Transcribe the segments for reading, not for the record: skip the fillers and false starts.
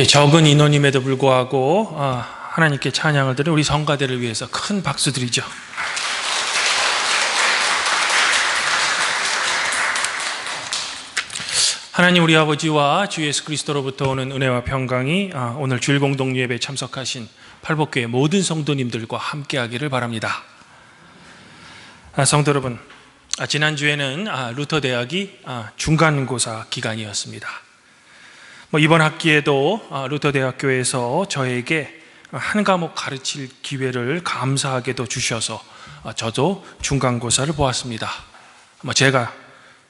적은 인원임에도 불구하고 하나님께 찬양을 드린 우리 성가대를 위해서 큰 박수 드리죠. 하나님 우리 아버지와 주 예수 그리스도로부터 오는 은혜와 평강이 오늘 주일 공동 예배에 참석하신 팔복교회 모든 성도님들과 함께하기를 바랍니다. 성도 여러분, 지난주에는 루터 대학이 중간고사 기간이었습니다. 이번 학기에도 루터 대학교에서 저에게 한 과목 가르칠 기회를 감사하게도 주셔서 저도 중간고사를 보았습니다. 제가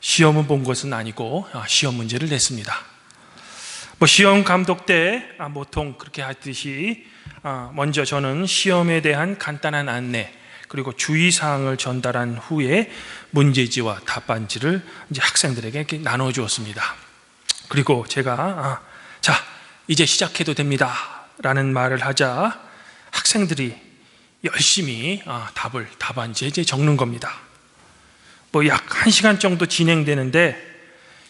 시험을 본 것은 아니고 시험 문제를 냈습니다. 시험 감독 때 보통 그렇게 하듯이 먼저 저는 시험에 대한 간단한 안내 그리고 주의사항을 전달한 후에 문제지와 답안지를 이제 학생들에게 이렇게 나눠주었습니다. 그리고 제가 자 이제 시작해도 됩니다 라는 말을 하자 학생들이 열심히 답안지에 이제 적는 겁니다. 약 1시간 정도 진행되는데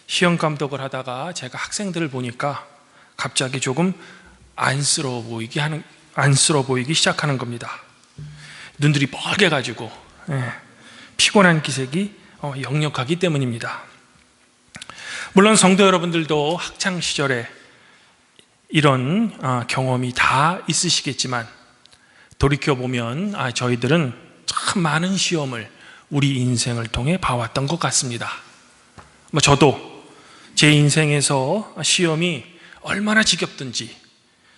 시험 감독을 하다가 제가 학생들을 보니까 갑자기 조금 안쓰러워 보이기 시작하는 겁니다. 눈들이 빨개가지고 피곤한 기색이 역력하기 때문입니다. 물론 성도 여러분들도 학창시절에 이런 경험이 다 있으시겠지만 돌이켜보면 저희들은 참 많은 시험을 우리 인생을 통해 봐왔던 것 같습니다. 저도 제 인생에서 시험이 얼마나 지겹든지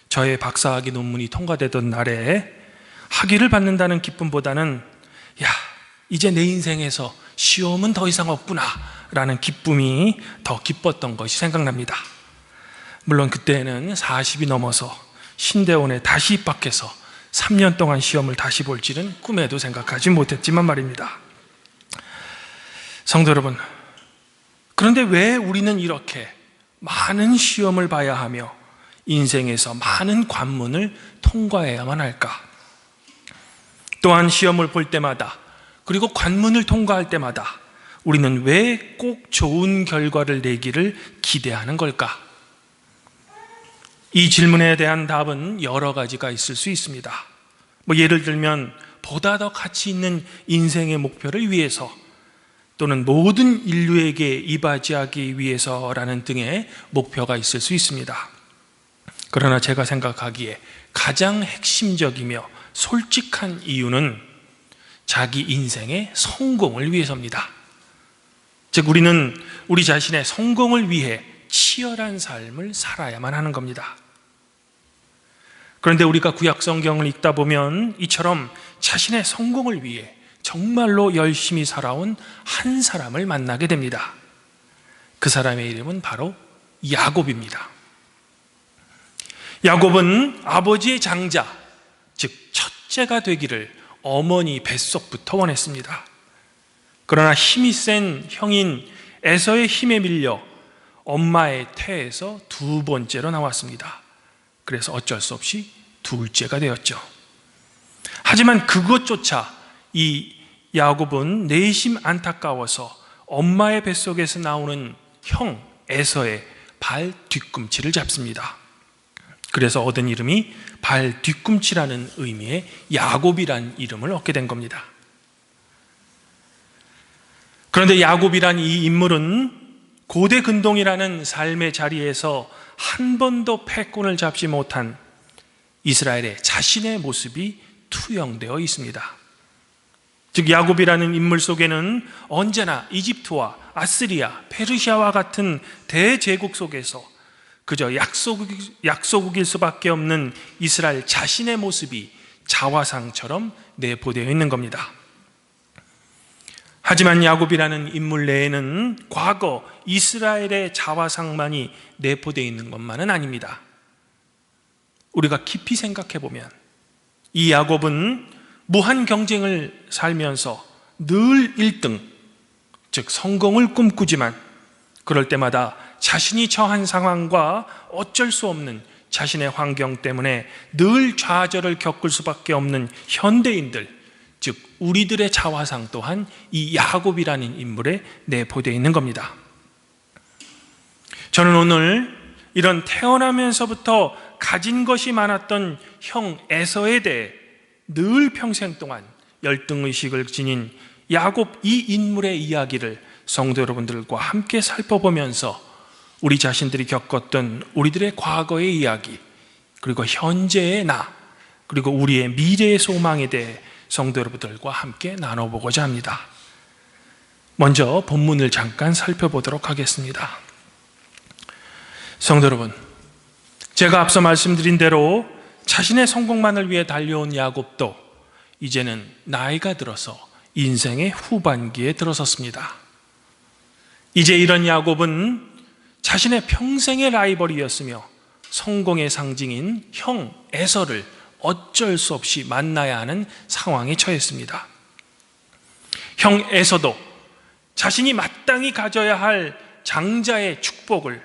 저의 박사학위 논문이 통과되던 날에 학위를 받는다는 기쁨보다는 이제 내 인생에서 시험은 더 이상 없구나 라는 기쁨이 더 기뻤던 것이 생각납니다. 물론 그때는 40이 넘어서 신대원에 다시 입학해서 3년 동안 시험을 다시 볼지는 꿈에도 생각하지 못했지만 말입니다. 성도 여러분, 그런데 왜 우리는 이렇게 많은 시험을 봐야 하며 인생에서 많은 관문을 통과해야만 할까? 또한 시험을 볼 때마다 그리고 관문을 통과할 때마다 우리는 왜 꼭 좋은 결과를 내기를 기대하는 걸까? 이 질문에 대한 답은 여러 가지가 있을 수 있습니다. 예를 들면 보다 더 가치 있는 인생의 목표를 위해서 또는 모든 인류에게 이바지하기 위해서라는 등의 목표가 있을 수 있습니다. 그러나 제가 생각하기에 가장 핵심적이며 솔직한 이유는 자기 인생의 성공을 위해서입니다. 즉 우리는 우리 자신의 성공을 위해 치열한 삶을 살아야만 하는 겁니다. 그런데 우리가 구약 성경을 읽다 보면 이처럼 자신의 성공을 위해 정말로 열심히 살아온 한 사람을 만나게 됩니다. 그 사람의 이름은 바로 야곱입니다. 야곱은 아버지의 장자, 즉 첫째가 되기를 어머니 뱃속부터 원했습니다. 그러나 힘이 센 형인 에서의 힘에 밀려 엄마의 태에서 두 번째로 나왔습니다. 그래서 어쩔 수 없이 둘째가 되었죠. 하지만 그것조차 이 야곱은 내심 안타까워서 엄마의 뱃속에서 나오는 형 에서의 발 뒤꿈치를 잡습니다. 그래서 얻은 이름이 발 뒤꿈치라는 의미의 야곱이란 이름을 얻게 된 겁니다. 그런데 야곱이란 이 인물은 고대 근동이라는 삶의 자리에서 한 번도 패권을 잡지 못한 이스라엘의 자신의 모습이 투영되어 있습니다. 즉 야곱이라는 인물 속에는 언제나 이집트와 아스리아, 페르시아와 같은 대제국 속에서 그저 약소국일 수밖에 없는 이스라엘 자신의 모습이 자화상처럼 내포되어 있는 겁니다. 하지만 야곱이라는 인물 내에는 과거 이스라엘의 자화상만이 내포되어 있는 것만은 아닙니다. 우리가 깊이 생각해 보면 이 야곱은 무한 경쟁을 살면서 늘 1등, 즉 성공을 꿈꾸지만 그럴 때마다 자신이 처한 상황과 어쩔 수 없는 자신의 환경 때문에 늘 좌절을 겪을 수밖에 없는 현대인들, 즉 우리들의 자화상 또한 이 야곱이라는 인물에 내포되어 있는 겁니다. 저는 오늘 이런 태어나면서부터 가진 것이 많았던 형 에서에 대해 늘 평생 동안 열등의식을 지닌 야곱 이 인물의 이야기를 성도 여러분들과 함께 살펴보면서 우리 자신들이 겪었던 우리들의 과거의 이야기, 그리고 현재의 나, 그리고 우리의 미래의 소망에 대해 성도 여러분들과 함께 나눠보고자 합니다. 먼저 본문을 잠깐 살펴보도록 하겠습니다. 성도 여러분, 제가 앞서 말씀드린 대로 자신의 성공만을 위해 달려온 야곱도 이제는 나이가 들어서 인생의 후반기에 들어섰습니다. 이제 이런 야곱은 자신의 평생의 라이벌이었으며 성공의 상징인 형 에서를 어쩔 수 없이 만나야 하는 상황에 처했습니다. 형 에서도 자신이 마땅히 가져야 할 장자의 축복을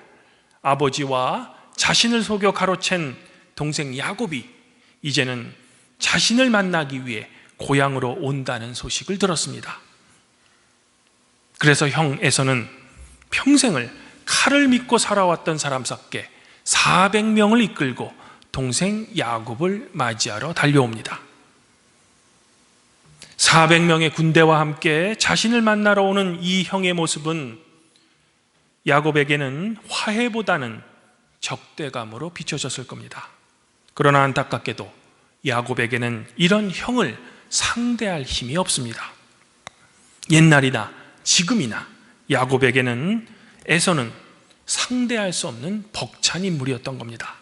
아버지와 자신을 속여 가로챈 동생 야곱이 이제는 자신을 만나기 위해 고향으로 온다는 소식을 들었습니다. 그래서 형 에서는 평생을 칼을 믿고 살아왔던 사람답게 400명을 이끌고 동생 야곱을 맞이하러 달려옵니다. 400명의 군대와 함께 자신을 만나러 오는 이 형의 모습은 야곱에게는 화해보다는 적대감으로 비춰졌을 겁니다. 그러나 안타깝게도 야곱에게는 이런 형을 상대할 힘이 없습니다. 옛날이나 지금이나 야곱에게는 에서는 상대할 수 없는 벅찬 인물이었던 겁니다.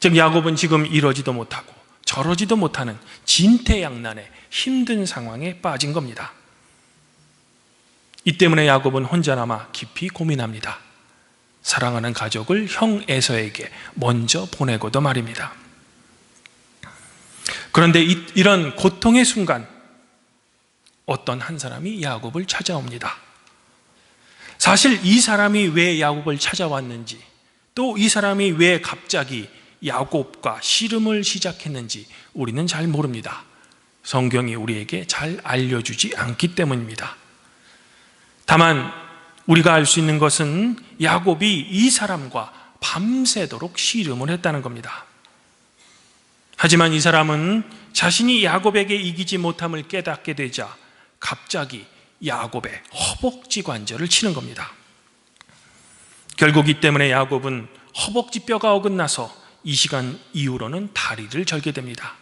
즉 야곱은 지금 이러지도 못하고 저러지도 못하는 진퇴양난의 힘든 상황에 빠진 겁니다. 이 때문에 야곱은 혼자 남아 깊이 고민합니다. 사랑하는 가족을 형 에서에게 먼저 보내고도 말입니다. 그런데 이런 고통의 순간 어떤 한 사람이 야곱을 찾아옵니다. 사실 이 사람이 왜 야곱을 찾아왔는지, 또 이 사람이 왜 갑자기 야곱과 씨름을 시작했는지 우리는 잘 모릅니다. 성경이 우리에게 잘 알려주지 않기 때문입니다. 다만 우리가 알 수 있는 것은 야곱이 이 사람과 밤새도록 씨름을 했다는 겁니다. 하지만 이 사람은 자신이 야곱에게 이기지 못함을 깨닫게 되자 갑자기 야곱의 허벅지 관절을 치는 겁니다. 결국 이 때문에 야곱은 허벅지 뼈가 어긋나서 이 시간 이후로는 다리를 절게 됩니다.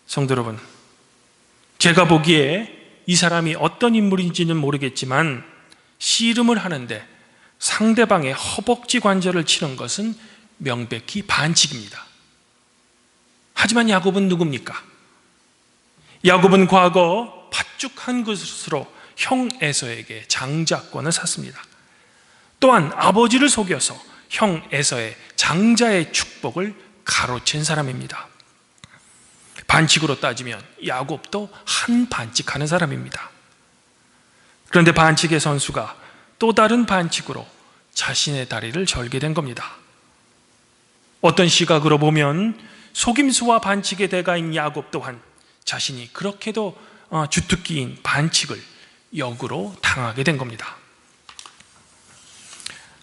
성도 여러분, 제가 보기에 이 사람이 어떤 인물인지는 모르겠지만 씨름을 하는데 상대방의 허벅지 관절을 치는 것은 명백히 반칙입니다. 하지만 야곱은 누굽니까? 야곱은 과거 팥죽한 것으로 형 에서에게 장자권을 샀습니다. 또한 아버지를 속여서 형 에서의 장자의 축복을 가로챈 사람입니다. 반칙으로 따지면 야곱도 한 반칙하는 사람입니다. 그런데 반칙의 선수가 또 다른 반칙으로 자신의 다리를 절게 된 겁니다. 어떤 시각으로 보면 속임수와 반칙의 대가인 야곱 또한 자신이 그렇게도 주특기인 반칙을 역으로 당하게 된 겁니다.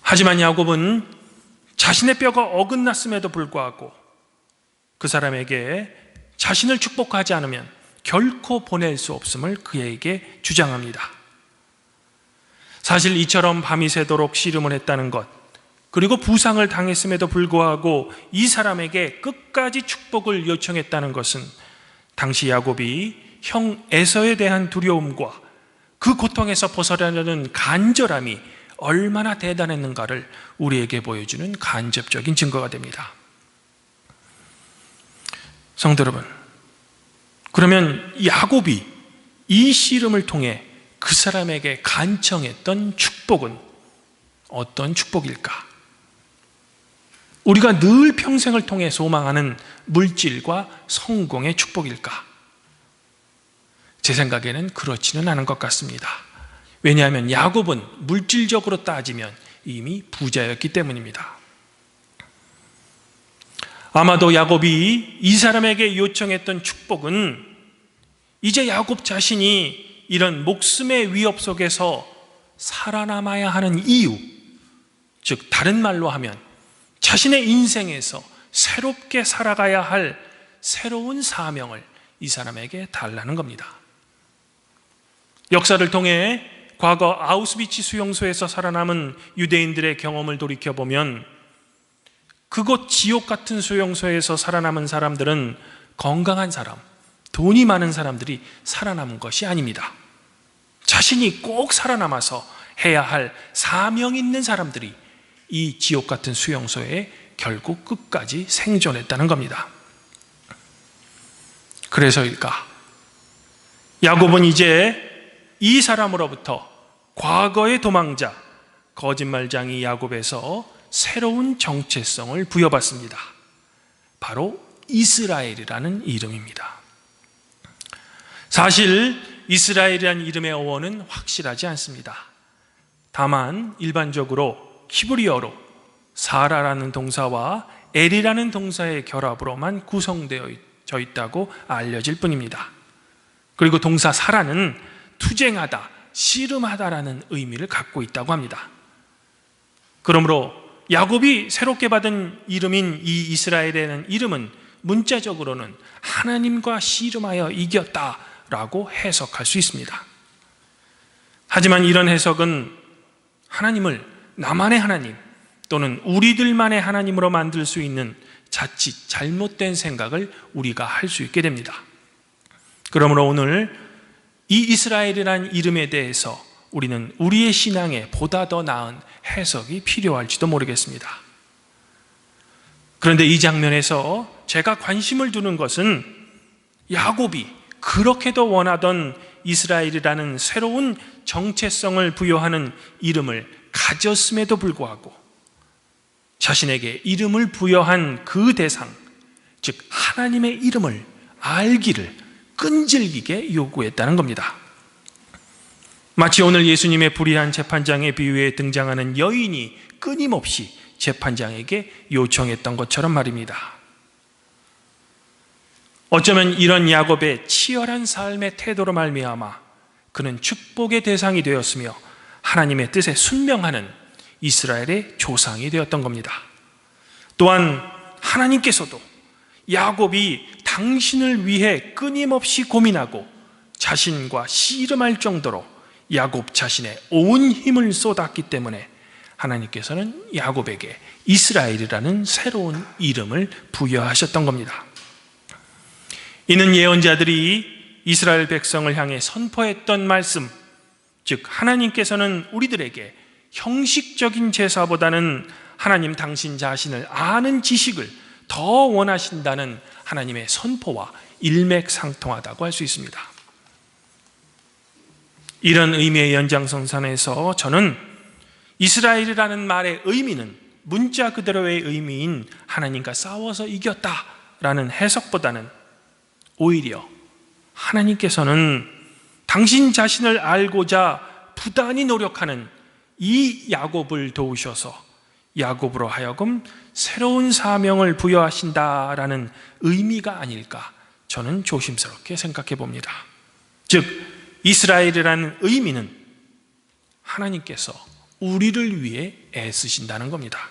하지만 야곱은 자신의 뼈가 어긋났음에도 불구하고 그 사람에게 자신을 축복하지 않으면 결코 보낼 수 없음을 그에게 주장합니다. 사실 이처럼 밤이 새도록 씨름을 했다는 것, 그리고 부상을 당했음에도 불구하고 이 사람에게 끝까지 축복을 요청했다는 것은 당시 야곱이 형 에서에 대한 두려움과 그 고통에서 벗어나려는 간절함이 얼마나 대단했는가를 우리에게 보여주는 간접적인 증거가 됩니다. 성도 여러분, 그러면 야곱이 이 씨름을 통해 그 사람에게 간청했던 축복은 어떤 축복일까? 우리가 늘 평생을 통해 소망하는 물질과 성공의 축복일까? 제 생각에는 그렇지는 않은 것 같습니다. 왜냐하면 야곱은 물질적으로 따지면 이미 부자였기 때문입니다. 아마도 야곱이 이 사람에게 요청했던 축복은 이제 야곱 자신이 이런 목숨의 위협 속에서 살아남아야 하는 이유, 즉 다른 말로 하면 자신의 인생에서 새롭게 살아가야 할 새로운 사명을 이 사람에게 달라는 겁니다. 역사를 통해 과거 아우슈비츠 수용소에서 살아남은 유대인들의 경험을 돌이켜보면 그곳 지옥 같은 수용소에서 살아남은 사람들은 건강한 사람, 돈이 많은 사람들이 살아남은 것이 아닙니다. 자신이 꼭 살아남아서 해야 할 사명 있는 사람들이 이 지옥 같은 수용소에 결국 끝까지 생존했다는 겁니다. 그래서일까? 야곱은 이제 이 사람으로부터 과거의 도망자, 거짓말장이 야곱에서 새로운 정체성을 부여받습니다. 바로 이스라엘이라는 이름입니다. 사실 이스라엘이라는 이름의 어원은 확실하지 않습니다. 다만 일반적으로 히브리어로 사라라는 동사와 엘이라는 동사의 결합으로만 구성되어 있다고 알려질 뿐입니다. 그리고 동사 사라는 투쟁하다, 씨름하다라는 의미를 갖고 있다고 합니다. 그러므로 야곱이 새롭게 받은 이름인 이 이스라엘이라는 이름은 문자적으로는 하나님과 씨름하여 이겼다라고 해석할 수 있습니다. 하지만 이런 해석은 하나님을 나만의 하나님 또는 우리들만의 하나님으로 만들 수 있는 자칫 잘못된 생각을 우리가 할 수 있게 됩니다. 그러므로 오늘 이 이스라엘이라는 이름에 대해서 우리는 우리의 신앙에 보다 더 나은 해석이 필요할지도 모르겠습니다. 그런데 이 장면에서 제가 관심을 두는 것은 야곱이 그렇게도 원하던 이스라엘이라는 새로운 정체성을 부여하는 이름을 가졌음에도 불구하고 자신에게 이름을 부여한 그 대상, 즉 하나님의 이름을 알기를 끈질기게 요구했다는 겁니다. 마치 오늘 예수님의 불의한 재판장의 비유에 등장하는 여인이 끊임없이 재판장에게 요청했던 것처럼 말입니다. 어쩌면 이런 야곱의 치열한 삶의 태도로 말미암아 그는 축복의 대상이 되었으며 하나님의 뜻에 순명하는 이스라엘의 조상이 되었던 겁니다. 또한 하나님께서도 야곱이 당신을 위해 끊임없이 고민하고 자신과 씨름할 정도로 야곱 자신의 온 힘을 쏟았기 때문에 하나님께서는 야곱에게 이스라엘이라는 새로운 이름을 부여하셨던 겁니다. 이는 예언자들이 이스라엘 백성을 향해 선포했던 말씀, 즉 하나님께서는 우리들에게 형식적인 제사보다는 하나님 당신 자신을 아는 지식을 더 원하신다는 하나님의 선포와 일맥상통하다고 할 수 있습니다. 이런 의미의 연장선상에서 저는 이스라엘이라는 말의 의미는 문자 그대로의 의미인 하나님과 싸워서 이겼다라는 해석보다는 오히려 하나님께서는 당신 자신을 알고자 부단히 노력하는 이 야곱을 도우셔서 야곱으로 하여금 새로운 사명을 부여하신다라는 의미가 아닐까 저는 조심스럽게 생각해 봅니다. 즉 이스라엘이라는 의미는 하나님께서 우리를 위해 애쓰신다는 겁니다.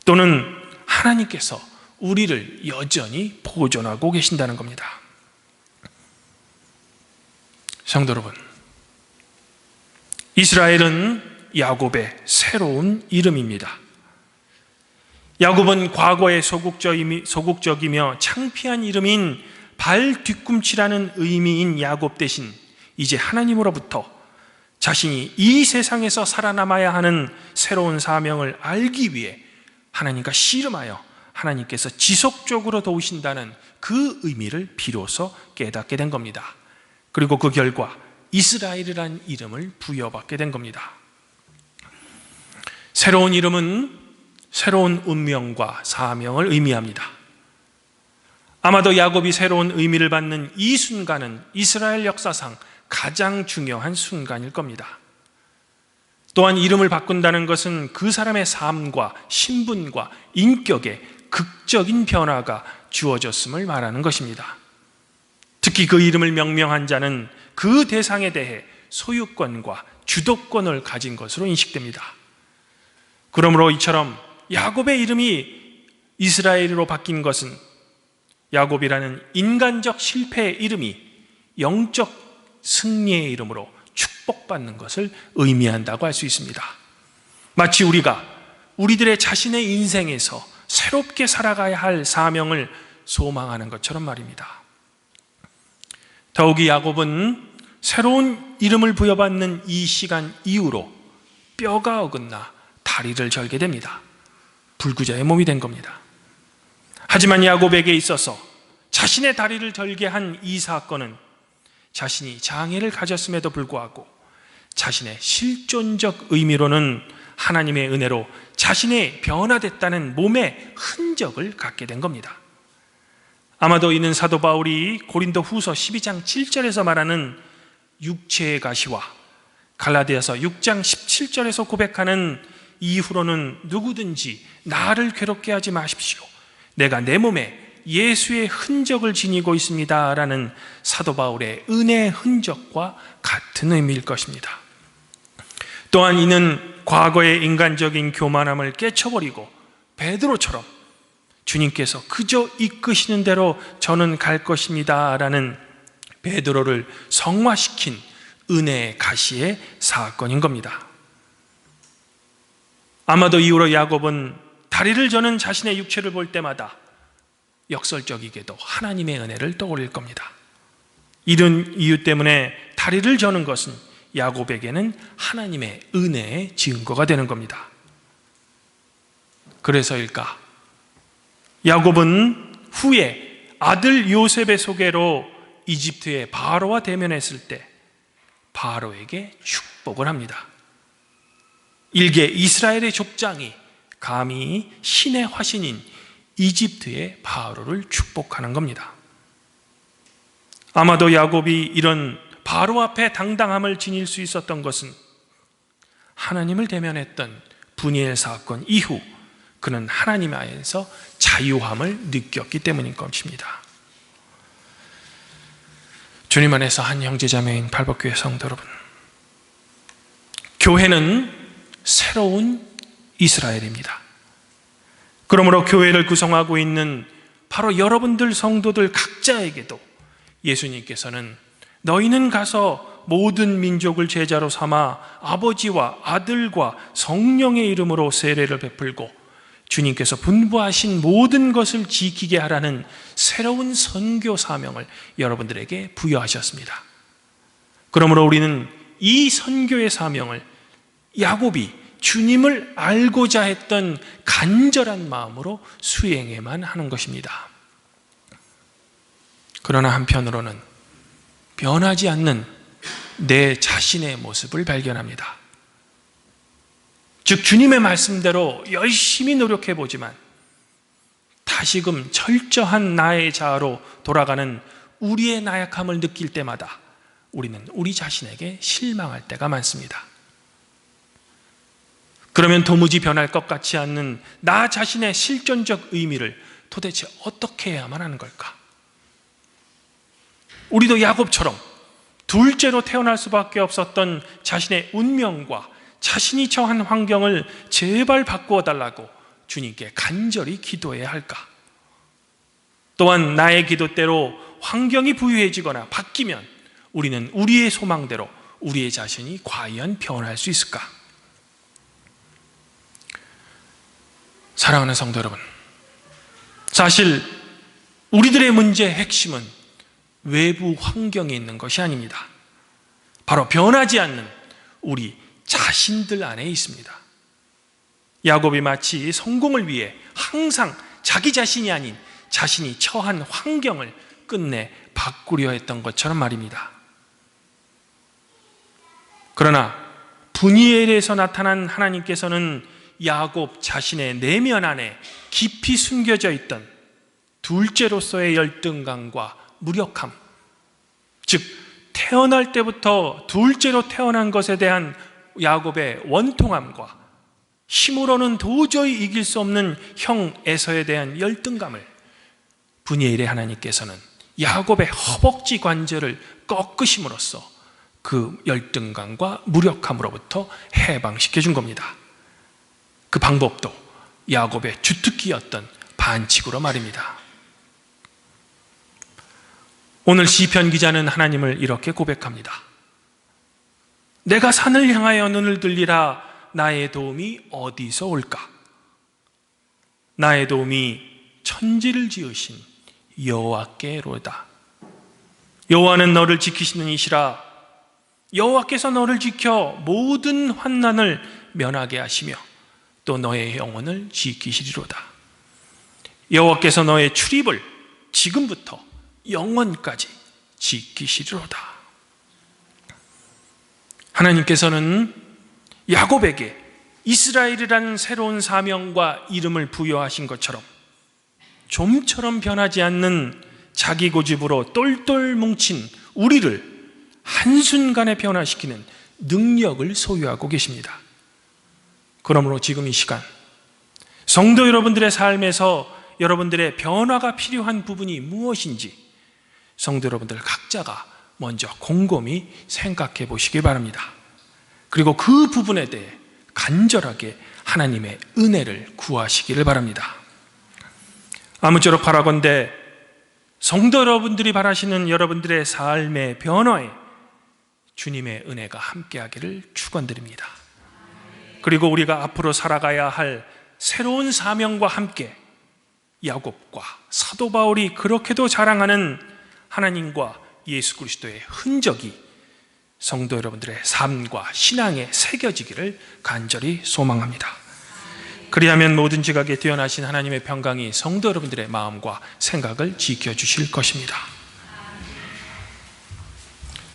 또는 하나님께서 우리를 여전히 보존하고 계신다는 겁니다. 성도 여러분, 이스라엘은 야곱의 새로운 이름입니다. 야곱은 과거의 소극적이며 창피한 이름인 발 뒤꿈치라는 의미인 야곱 대신 이제 하나님으로부터 자신이 이 세상에서 살아남아야 하는 새로운 사명을 알기 위해 하나님과 씨름하여 하나님께서 지속적으로 도우신다는 그 의미를 비로소 깨닫게 된 겁니다. 그리고 그 결과 이스라엘이라는 이름을 부여받게 된 겁니다. 새로운 이름은 새로운 운명과 사명을 의미합니다. 아마도 야곱이 새로운 의미를 받는 이 순간은 이스라엘 역사상 가장 중요한 순간일 겁니다. 또한 이름을 바꾼다는 것은 그 사람의 삶과 신분과 인격에 극적인 변화가 주어졌음을 말하는 것입니다. 특히 그 이름을 명명한 자는 그 대상에 대해 소유권과 주도권을 가진 것으로 인식됩니다. 그러므로 이처럼 야곱의 이름이 이스라엘로 바뀐 것은 야곱이라는 인간적 실패의 이름이 영적 승리의 이름으로 축복받는 것을 의미한다고 할 수 있습니다. 마치 우리가 우리들의 자신의 인생에서 새롭게 살아가야 할 사명을 소망하는 것처럼 말입니다. 더욱이 야곱은 새로운 이름을 부여받는 이 시간 이후로 뼈가 어긋나 다리를 절게 됩니다. 불구자의 몸이 된 겁니다. 하지만 야곱에게 있어서 자신의 다리를 절게 한 이 사건은 자신이 장애를 가졌음에도 불구하고 자신의 실존적 의미로는 하나님의 은혜로 자신의 변화됐다는 몸의 흔적을 갖게 된 겁니다. 아마도 이는 사도 바울이 고린도 후서 12장 7절에서 말하는 육체의 가시와 갈라디아서 6장 17절에서 고백하는 이후로는 누구든지 나를 괴롭게 하지 마십시오. 내가 내 몸에 예수의 흔적을 지니고 있습니다 라는 사도 바울의 은혜의 흔적과 같은 의미일 것입니다. 또한 이는 과거의 인간적인 교만함을 깨쳐버리고 베드로처럼 주님께서 그저 이끄시는 대로 저는 갈 것입니다 라는 베드로를 성화시킨 은혜의 가시의 사건인 겁니다. 아마도 이후로 야곱은 다리를 저는 자신의 육체를 볼 때마다 역설적이게도 하나님의 은혜를 떠올릴 겁니다. 이런 이유 때문에 다리를 저는 것은 야곱에게는 하나님의 은혜의 증거가 되는 겁니다. 그래서일까? 야곱은 후에 아들 요셉의 소개로 이집트의 바로와 대면했을 때 바로에게 축복을 합니다. 일개 이스라엘의 족장이 감히 신의 화신인 이집트의 바로를 축복하는 겁니다. 아마도 야곱이 이런 바로 앞에 당당함을 지닐 수 있었던 것은 하나님을 대면했던 분이엘 사건 이후 그는 하나님 안에서 자유함을 느꼈기 때문인 것입니다. 주님 안에서 한 형제자매인 발복교회 성도 여러분, 교회는 새로운 이스라엘입니다. 그러므로 교회를 구성하고 있는 바로 여러분들 성도들 각자에게도 예수님께서는 너희는 가서 모든 민족을 제자로 삼아 아버지와 아들과 성령의 이름으로 세례를 베풀고 주님께서 분부하신 모든 것을 지키게 하라는 새로운 선교 사명을 여러분들에게 부여하셨습니다. 그러므로 우리는 이 선교의 사명을 야곱이 주님을 알고자 했던 간절한 마음으로 수행해만 하는 것입니다. 그러나 한편으로는 변하지 않는 내 자신의 모습을 발견합니다. 즉 주님의 말씀대로 열심히 노력해보지만 다시금 철저한 나의 자아로 돌아가는 우리의 나약함을 느낄 때마다 우리는 우리 자신에게 실망할 때가 많습니다. 그러면 도무지 변할 것 같지 않는 나 자신의 실존적 의미를 도대체 어떻게 해야만 하는 걸까? 우리도 야곱처럼 둘째로 태어날 수밖에 없었던 자신의 운명과 자신이 처한 환경을 제발 바꾸어 달라고 주님께 간절히 기도해야 할까? 또한 나의 기도대로 환경이 부유해지거나 바뀌면 우리는 우리의 소망대로 우리의 자신이 과연 변할 수 있을까? 사랑하는 성도 여러분, 사실 우리들의 문제의 핵심은 외부 환경에 있는 것이 아닙니다. 바로 변하지 않는 우리 자신들 안에 있습니다. 야곱이 마치 성공을 위해 항상 자기 자신이 아닌 자신이 처한 환경을 끝내 바꾸려 했던 것처럼 말입니다. 그러나 분이엘에서 나타난 하나님께서는 야곱 자신의 내면 안에 깊이 숨겨져 있던 둘째로서의 열등감과 무력함, 즉 태어날 때부터 둘째로 태어난 것에 대한 야곱의 원통함과 힘으로는 도저히 이길 수 없는 형 에서에 대한 열등감을 분이엘의 하나님께서는 야곱의 허벅지 관절을 꺾으심으로써 그 열등감과 무력함으로부터 해방시켜 준 겁니다. 그 방법도 야곱의 주특기였던 반칙으로 말입니다. 오늘 시편 기자는 하나님을 이렇게 고백합니다. 내가 산을 향하여 눈을 들리라. 나의 도움이 어디서 올까? 나의 도움이 천지를 지으신 여호와께로다. 여호와는 너를 지키시는 이시라. 여호와께서 너를 지켜 모든 환난을 면하게 하시며 또 너의 영혼을 지키시리로다. 여호와께서 너의 출입을 지금부터 영원까지 지키시리로다. 하나님께서는 야곱에게 이스라엘이라는 새로운 사명과 이름을 부여하신 것처럼 좀처럼 변하지 않는 자기 고집으로 똘똘 뭉친 우리를 한순간에 변화시키는 능력을 소유하고 계십니다. 그러므로 지금 이 시간 성도 여러분들의 삶에서 여러분들의 변화가 필요한 부분이 무엇인지 성도 여러분들 각자가 먼저 곰곰이 생각해 보시기 바랍니다. 그리고 그 부분에 대해 간절하게 하나님의 은혜를 구하시기를 바랍니다. 아무쪼록 바라건대 성도 여러분들이 바라시는 여러분들의 삶의 변화에 주님의 은혜가 함께하기를 축원드립니다. 그리고 우리가 앞으로 살아가야 할 새로운 사명과 함께 야곱과 사도 바울이 그렇게도 자랑하는 하나님과 예수 그리스도의 흔적이 성도 여러분들의 삶과 신앙에 새겨지기를 간절히 소망합니다. 그리하면 모든 지각에 뛰어나신 하나님의 평강이 성도 여러분들의 마음과 생각을 지켜주실 것입니다.